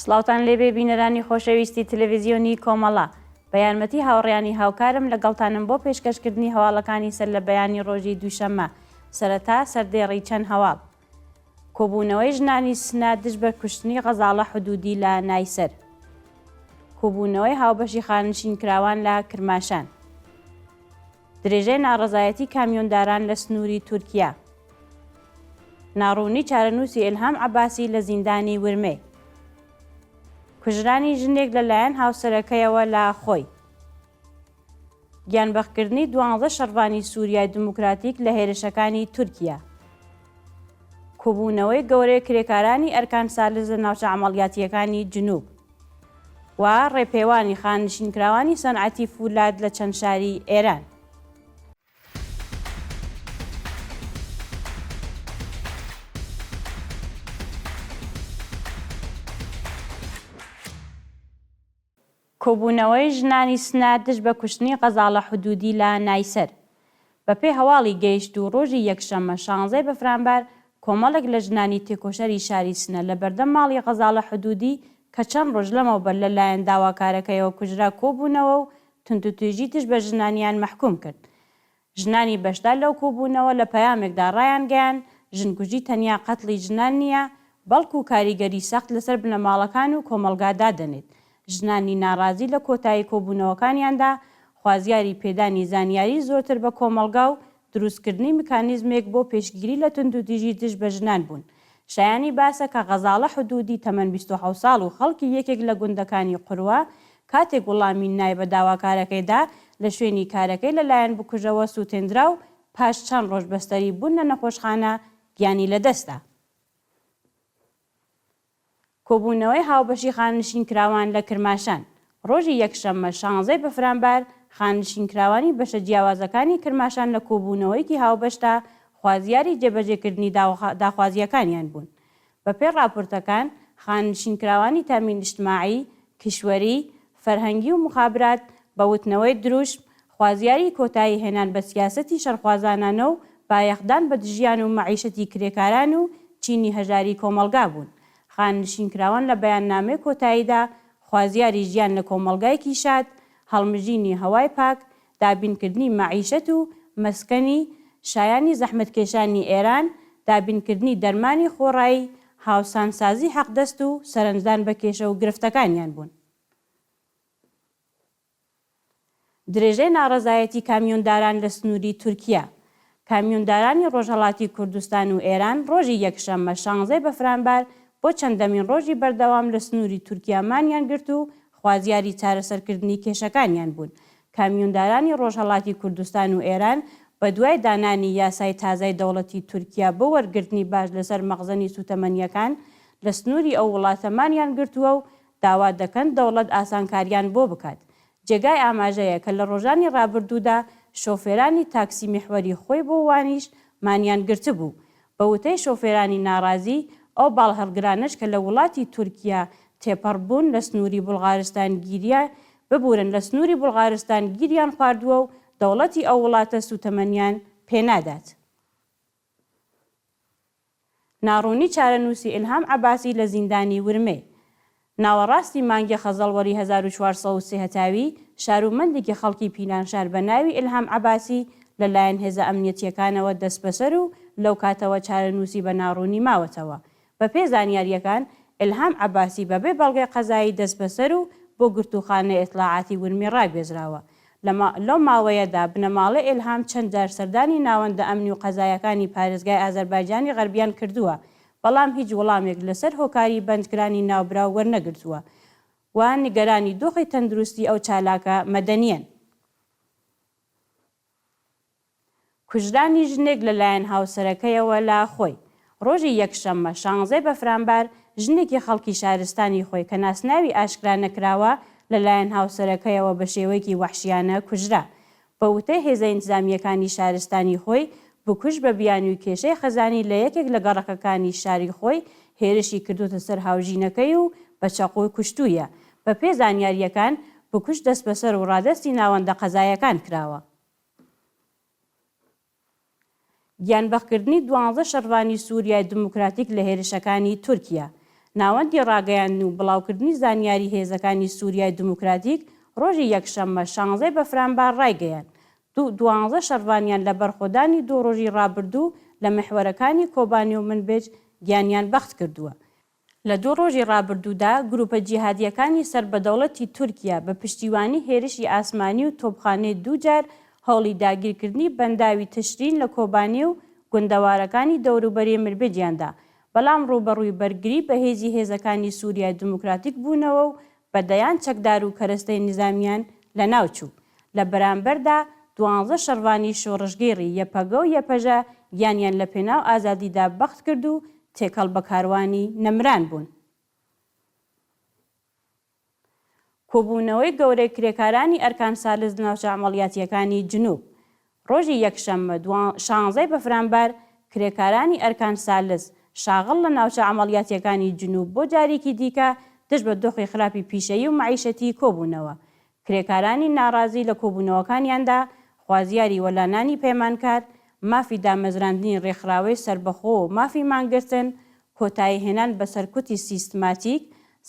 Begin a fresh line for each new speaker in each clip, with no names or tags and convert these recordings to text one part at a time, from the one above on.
سڵاوتان لێبێ بینەرانی خۆشەویستی تەلەڤیزیۆنی کۆمەڵا بە یارمەتی هاوڕێیانی هاوکارم لەگەڵتانم بۆ پێشکەشکردنی هەواڵەکانی سەر لە بەیانی ڕۆژی دووشەممە سەرەتا سەردێڕی چەند هەواڵ کۆبوونەوەی ژنانی سنا دژ بە کوشتنی غەزاڵە حودودی لە نایسەر کۆبوونەوەی هاوبەشی خانشینکراوان لە کرماشان درێژەی ناڕەزایەتی کامیۆنداران لە سنووری تورکیا ناڕوونی چارەنووسی ئیلهام عەباسی لە زیندانی ورمێ کوژرانی ژنێک لەلایەن هاوسەرەکەیەوە لە خۆی گیانبەخکردنی 12 شەڕوانی سووریای دموکراتیک لە هێرشەکانی تورکیا کۆبوونەوەی گەورەی کرێکارانی ئەرکان سالز لە ناوچە عەمەڵیاتیەکانی جنوب و ڕێپێوانی خانشینکراوانی سەنعەتی فولاد لە چەند شاری ئێران کۆبوونەوەی ژنانی سنا دژ بە کوشتنی غەزاڵە حودودی لە نایسەر بەپێی هەواڵی گەیشت و ڕۆژی یەکشەممە 16 بەفرانبەر کۆمەڵێک لە ژنانی تێکۆشەری شاری سنە لە بەردەم ماڵی غەزاڵە حودودی کە چەند ڕۆژ لەمەوبەر لەلایەن داواکارەکەیەوە کوژرا کۆبوونەوە و توندوتێژی دژ بە ژنانیان مەحکوم کرد ژنانی بەشدار لەو کۆبوونەوە لە پەیامێکدا ڕایان گەیاند ژنکوژی تەنیا قەتڵی ژنان نییە بەڵکو کاریگەری سەخت لەسەر بنەماڵەکان و کۆمەڵگادا دەنێت ژنانی ناڕازی لە کۆتایی کۆبوونەوەکانیاندا خوازیاری پێدانی زانیاری زۆرتر بە کۆمەڵگا و دروستکردنی میکانیزمێک بۆ پێشگیری لە توندوتیژی دژ بە ژنان بوون شایانی باسە کە غەزاڵە حودودی تەمەن 27 ساڵ و خەڵکی یەکێک لە گوندەکانی قوروە کاتێک وەڵامی نای بە داواکارەکەیدا لە شوێنی کارەکەی لەلایەن بکوژەوە سووتێنرا و پاش چەند ڕۆژ بەستەری بوون لە نەخۆشخانە گیانی لەدەستا کۆبوونەوەی هاوبەشی خانشینکراوان لە کرماشان ڕۆژی یەکشەممە 16 بەفرانبەر خانشینکراوانی بەشە جیاوازەکانی کرماشان لە کۆبوونەوەیکی هاوبەشدا خوازیاری جێبەجێکردنی داخوازیەکانیان بوون بەپێی راپۆرتەکان خانشینکراوانی تامین نیشتیماعی کشوەری فەرهەنگی و مخابرات بە وتنەوەی دروشم خوازیاری کۆتایی هێنان بە سیاسەتی شەڕخوازانانە و بایەخدان بە دژیان و مەعیشەتی کرێکاران و چینی هەژاری کۆمەڵگا بوون خانشینکراوان لە بەیاننامەی کۆتاییدا خوازیاری ژیان لە کۆمەڵگایەکی شاد هەڵمژینی هەوای پاک دابینکردنی مەعیشەت و مەسکەنی شایانی زەحمەتکێشانی ئێران دابینکردنی دەرمانی خۆڕایی هاوسانسازی حەقدەست و سەرنجدان بە کێشە و گرفتەکانیان بوون درێژەی ناڕەزایەتی کامیۆنداران لە سنووری تورکیا کامیۆندارانی ڕۆژهەڵاتی کوردستان و ئێران ڕۆژی یەکشەممە 16 بەفرانبەر بۆ چەندەمین ڕۆژی بەردەوام لە سنووری تورکیامانیان گرت و خوازیاری چارەسەرکردنی کێشەکانیان بوون کامیۆندارانی ڕۆژهەڵاتی کوردستان و ئێران بە دوای دانانی یاسای تازای دەوڵەتی تورکیا بۆ وەرگرتنی باش لەسەر مەخزنی سوتەمەنیەکان لە سنووری ئەو وڵاتەمانیان گرتووە و داوا دەکەن دەوڵەت ئاسانکاریان بۆ بکات جێگای ئاماژەیە کە لە ڕۆژانی ڕابردوودا شۆفێرانی تاکسی میحوەری خۆی بۆ وانیش مانیان گرتبوو بە وتەی شۆفێرانی ناڕازی ئەو باڵهەڵگرانش کە لە وڵاتی تورکیا تێپەڕبوون لە سنووری بوڵغارستان گیریە ببورن لە سنووری بوڵغارستان گیریان خواردووە و دەوڵەتی ئەو وڵاتە سوتەمەنیان پێنادات ناڕوونی چارەنووسی ئیلهام عەباسی لە زیندانی ورمێ ناوەڕاستی مانگی خەزەڵوەری 1403 هەتاوی شارومەندێکی خەڵکی پینانشار بە ناوی ئیلهام عەباسی لەلایەن هێزە ئەمنیەتیەکانەوە دەست بەسەر و لەو کاتەوە چارەنووسی بە ناڕوونی ماوەتەوە بەپێی زانیاریەکان ئیلهام عەباسی بەبێ بەڵگەی قەزایی دەست بەسەر و بۆ گرتوخانەی ئیطلاعاتی ورمی ڕاگوێزراوە لەو ماوەیەدا بنەماڵە ئیلهام چەند جار سەردانی ناوەندە ئەمنی و قەزایەکانی پارێزگای ئازەربایجانی غەربیان کردووە بەڵام هیچ وەڵامێک لەسەر هۆکاری بەندکرانی ناوبراو وەرنەگرتووە و نیگەرانی دۆخی تەندروستی ئەو چالاکە مەدەنیەن کوژرانی ژنێک لەلایەن هاوسەرەکەیەوە لە خۆی ڕۆژی یەکشەممە 16 بەفرانبەر ژنێکی خەڵکی شارستانی خۆی کە ناسناوی ئاشکرا نەکراوە لەلایەن هاوسەرەکەیەوە بە شێوەیەکی وەحشیانە کوژرا بە وتەی هێزە ئینتیزامیەکانی شارستانی خۆی بکوژ بە بیانی و کێشەی خەزانی لە یەکێک لە گەڕەکەکانی شاری خۆی هێرشی کردوتە سەر هاوژینەکەی و بە چەقۆی کوشتوویە بەپێی زانیاریەکان بکوژ دەست بەسەر و ڕادەستی ناوەندە قەزایەکان کراوە گیانبەخکردنی 12 شەڕوانی سووریای دموکراتیک لە هێرشەکانی تورکیا ناوەندی ڕاگەیاندن و بڵاوکردنی زانیاری هێزەکانی سووریای دموکراتیک ڕۆژی یەکشەممە 16 بەفرانبار ڕایگەیاند. 12 شەڕوانیان لە بەرخۆدانی 2 ڕۆژی ڕابردوو لە محوەرەکانی کۆبانێ و منبێج گیانیان بەخت کردووە. لە 2 ڕۆژی ڕابردوودا گروپە جیهادیەکانی سەربەدەوڵەتی تورکیا بە پشتیوانی هێرشی ئاسمانی و تۆپخانەی 2 جار هەوڵی داگیرکردنی بەنداوی تشرین لە کۆبانێ و گوندەوارەکانی دەوروبەری مربێجیاندا، بەڵام ڕوبەڕووی بەرگری بە هێزی هێزەکانی سووریای دموکراتیک بوونەوە و بەدەیان چەکدار و کەرەستەی نظامیان لە ناوچوو. لە بەرامبەردا 12 شەڕوانی شۆڕژگێڕی یەپەگە و یەپەژە گیانیان لە پێناو ئازادیدا بەخت کرد و تێکەڵ بە کاروانی نەمران بوون. کۆبوونەوەی گەورەی کرێکارانی ئەرکان سالس ناوچە عەمەڵیاتیەکانی جنوب. ڕۆژی یەکشەممە 16 بەفرانبار کرێکارانی ئەرکان سالس شاغڵ لە ناوچە عەمەڵیاتیەکانی جنوب بۆ جارێکی دیکە دژ بە دۆخی خراپی پیشەیی و مەعیشەتی کۆبوونەوە. کرێکارانی ناڕازی لە کۆبوونەوەکانیاندا خوازیاری وەلانانی پەیمانکار، مافی دامەزراندنی ڕێکخراوەی سربەخۆ و مافی مانگرتن، کۆتایی هێنان بە سەرکوتی سیستماتیک،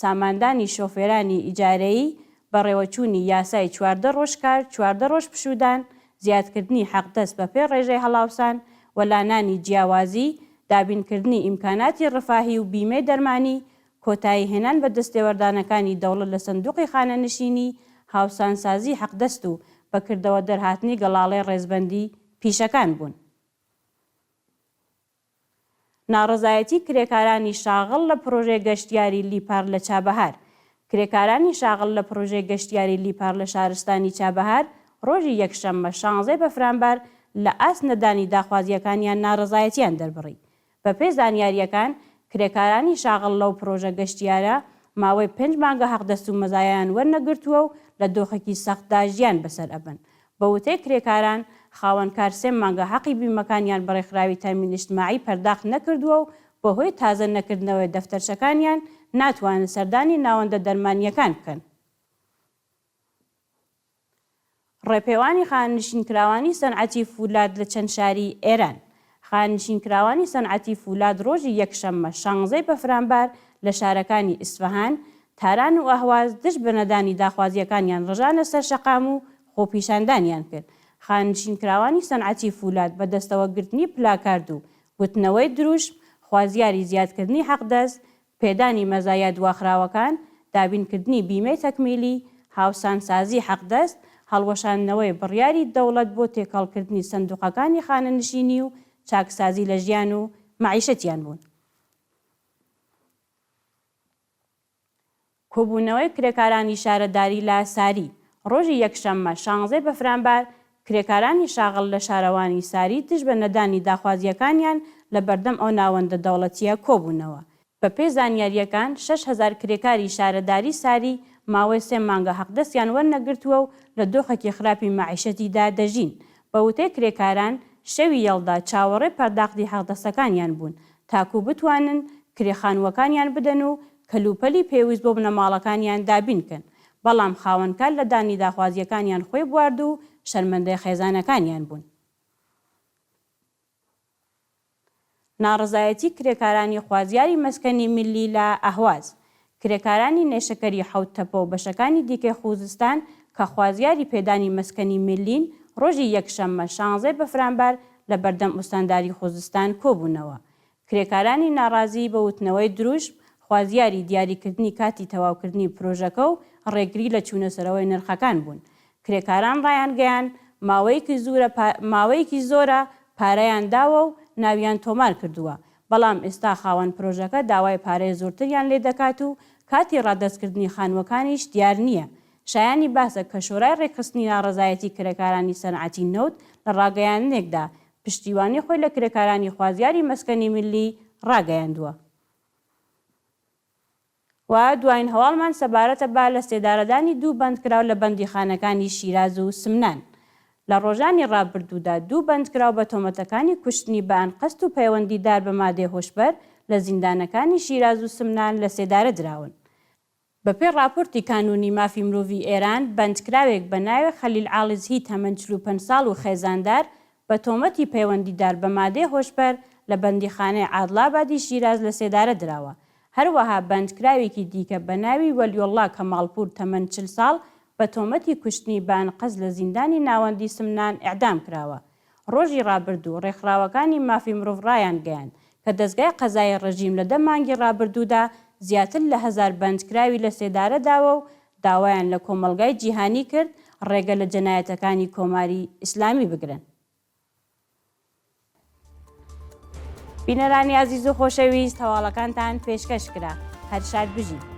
ساماندانی شۆفێرانی ئیجارەیی، بەڕێوەچوونی یاسای 14 ڕۆژکار، 14 ڕۆژ پشودان، زیادکردنی حەقدەست بە پێ ڕێژەی هەڵاوسان، وەلانانی جیاوازی، دابینکردنی ئیمکاناتی ڕفاهی و بیمەی دەرمانی، کۆتایی هێنان بە دەستێوەردانەکانی دەوڵەت لە سندوقی خانەنشینی، هاوسانسازی حەقدەست و بەکردەوە دەرهاتنی گەڵاڵەی ڕێزبەندی پیشەکان بوون. ناڕەزایەتی کرێکارانی شاغڵ لە پرۆژەی گەشتیاری لیپار لە چابەهار. کرێکارانی شاغڵ لە پرۆژەی گەشتیاری لیپار لە شارستانی چابەهار ڕۆژی یەکشەممە 16 بەفرانبار لە ئاست نەدانی داخوازیەکانیان ناڕەزایەتیان دەربڕی. بە پێی زانیاریەکان، کرێکارانی شاغڵ لەو پرۆژە گەشتیارە ماوەی 5 مانگە حەقدەست و مەزایایان وەرنەگرتووە و لە دۆخێکی سەختدا ژیان بەسەر ئەبن. بە وتەی کرێکاران، خاوەنکار 3 مانگە حەقی بیمەکانیان بە ڕێکخراوی تەمین ئیجتیماعی پەرداخت نەکردووە و بەهۆی تازە نەکردنەوەی دەفتەرچەکانیان ناتوانن سەردانی ناوەندە دەرمانیەکان بکەن. ڕێپێوانی خانشینکراوانی سەنعەتی فولاد لە چەند شاری ئێران. خانشینکراوانی سەنعەتی فولاد ڕۆژی یەکشەممە 16 بەفرانبار لە شارەکانی ئیسفەهان، تاران و ئەهواز دژ بە نەدانی داخوازیەکانیان ڕژانە سەر شەقام و خۆپیشاندانیان کرد. خانشینکراوانی سەنعەتی فولاد بە دەستەوەگرتنی پلاکارد و وتنەوەی دروشم، خوازیاری زیادکردنی حەقدەست، پێدانی مەزایە دواخراوەکان، دابینکردنی بیمەی تەکمیلی، هاوسانسازی حەقدەست، هەڵوەشاندنەوەی بڕیاری دەوڵەت بۆ تێکەڵکردنی سندوقەکانی خانەنشینی و چاکسازی لە ژیان و مەعیشەتیان بوون. کۆبوونەوەی کرێکارانی شارەداری لە ساری. ڕۆژی یەکشەممە 16 بەفرانبار کرێکارانی شاغڵ لە شارەوانی ساری دژ بە نەدانی داخوازیەکانیان لە بەردەم ئەو ناوەندە دەوڵەتیە کۆبوونەوە. بە پێی زانیاریەکان 6,000 کرێکاری شارەداری ساری ماوەی 3 مانگە حەقدەستیان وەرنەگرتووە و لە دۆخێکی خراپی مەعیشەتیدا دەژین. بە وتەی کرێکاران، شەوی یەڵدا چاوەڕێی پەرداختی حەقدەستەکانیان بوون تاکو بتوانن کرێخانوەکانیان بدەن و کەلوپەلی پێویست بۆ بنەماڵەکانیان دابینکەن، بەڵام خاوەنکار لە دانی داخوازیەکانیان خۆی بوارد و شەرمەندەی خێزانەکانیان بوون. ناڕەزایەتی کرێکارانی خوازیاری مەسکەنی میلی لە ئەهواز. کرێکارانی نێشەکەری حەوت تەپە و بەشەکانی دیکەی خوزستان کە خوازیاری پێدانی مەسکەنی میلین ڕۆژی یەکشەممە 16 بەفرانبار لە بەردەم ئوستانداری خوزستان کۆبوونەوە. کرێکارانی ناڕازی بە وتنەوەی دروشم، خوازیاری دیاریکردنی کاتی تەواوکردنی پرۆژەکە و ڕێگری لە چوونەسەرەوەی نرخەکان بوون. کرێکاران ڕایانگەیان ماوەیەکی زۆرە پارەیان داوە و ناویان تۆمار کردووە، بەڵام ئێستا خاوەن پرۆژەکە داوای پارەی زۆرتریان لێ دەکات و کاتی ڕادەستکردنی خانوەکانیش دیار نییە. شایانی باسە کە شۆرای ڕێکخستنی ناڕەزایەتی کرێکارانی سەنعەتی نەوت لە ڕاگەیاندنێکدا پشتیوانی خۆی لە کرێکارانی خوازیاری مەسکەنی میلی ڕاگەیاندووە. و دوایین هەواڵمان سەبارەتە با لە سێدارەدانی 2 بەندکراو لە بەندیخانەکانی شیراز و سمنان. لە ڕۆژانی ڕابردوودا 2 بەندکراو بە تۆمەتەکانی کوشتنی بە ئەنقەست و پەیوەندیدار بە مادەی هۆشبەر لە زیندانەکانی شیراز و سمنان لە سێدارە دراون. بەپێی راپۆرتی کانونی مافی مرۆڤی ئێران، بەندکراوێک بە ناوی خەلیل عاڵزهی تەمەن 45 ساڵ و خێزاندار بە تۆمەتی پەیوەندیدار بە مادەی هۆشبەر لە بەندیخانەی عادڵابادی شیراز لە سێدارە دراوە. هەروەها بەندکراوێکی دیکە بە ناوی وەلیۆڵا کەماڵپور تەمەن 40 ساڵ بە تۆمەتی کوشتنی بانقەز لە زیندانی ناوەندی سمنان ئیعدام کراوە. ڕۆژی ڕابردوو ڕێکخراوەکانی مافی مرۆڤ ڕایان گەیاند کە دەستگای قەزای ڕژیم لە 10 مانگی ڕابردوودا زیاتر لە 1000 بەندکراوی لە سێدارە داوە و داوایان لە کۆمەلگای جیهانی کرد ڕێگە لە جەنایەتەکانی کۆماری ئیسلامی بگرن. بینەرانی عەزیز و خۆشەویست، هەواڵەکانتان پێشکەش کرا. هەر شاد بژین.